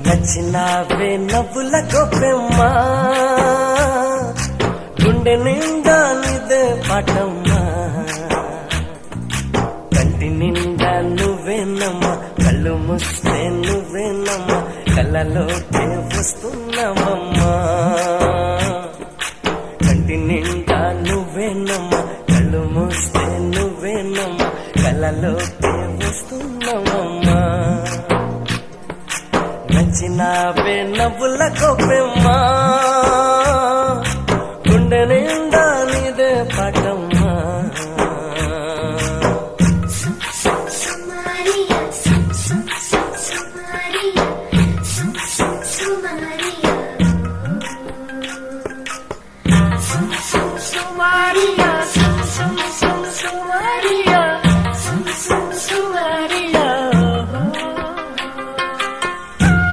నచ్చినావే నవ్వుల గొప్పెమ్మా గుండె నిండా నిదే పాటమ్మా కంటి నిండా నువ్వేనమ్మా కళ్ళు మూస్తే నువ్వేనమ్మా కళ్ళలోకే వస్తున్నావమ్మా కంటి నిండా నువ్వేనమ్మా కళ్ళు మూస్తే నువ్వేనమ్మా కళ్ళలోకే వస్తున్నావమ్మా నచ్చినావే నవ్వుల గొప్పెమ్మా గుండె నిండా